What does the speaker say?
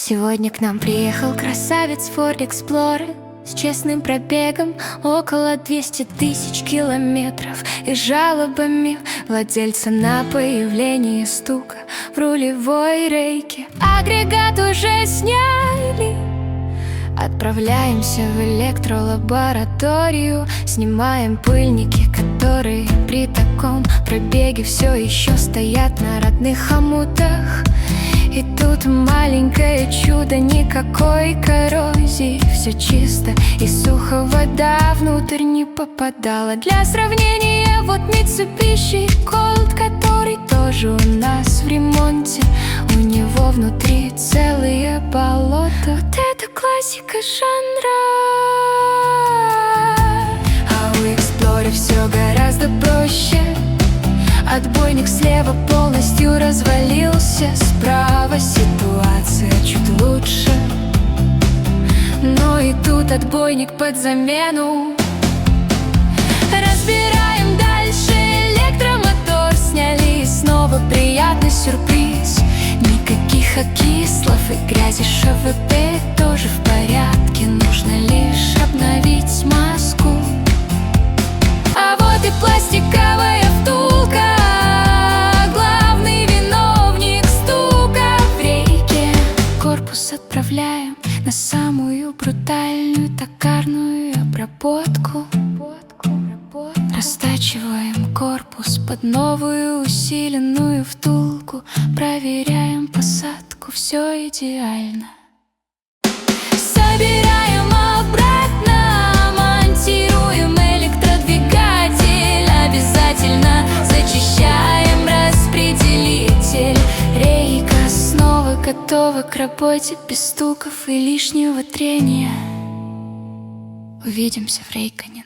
Сегодня к нам приехал красавец Ford Explorer с честным пробегом около 200 тысяч километров и жалобами владельца на появление стука в рулевой рейке. Агрегат уже сняли. Отправляемся в электролабораторию, снимаем пыльники, которые при таком пробеге все еще стоят на родных хомутах. И тут маленькое чудо, никакой коррозии, все чисто и сухо, вода внутрь не попадала. Для сравнения, вот Mitsubishi Colt, который тоже у нас в ремонте, у него внутри целые болота. Вот это классика жанра. А у Explorer все гораздо проще. Отбойник слева полностью развалился, справа ситуация чуть лучше. Но и тут отбойник под замену. Разбираем дальше, электромотор сняли, и снова приятный сюрприз. Никаких окислов и грязи, ШВП тоже в порядке, нужно лишь обновить смазку. А вот и пластиковая втулка, главный виновник стука в рейке. Корпус отправляем на самую брутальную токарную обработку. Растачиваем корпус под новую усиленную втулку. Проверяем посадку, все идеально. Собираем обратно, монтируем электродвигатель. Обязательно зачищаем распределитель. Рейка снова готова к работе, без стуков и лишнего трения. Увидимся в Рейконен.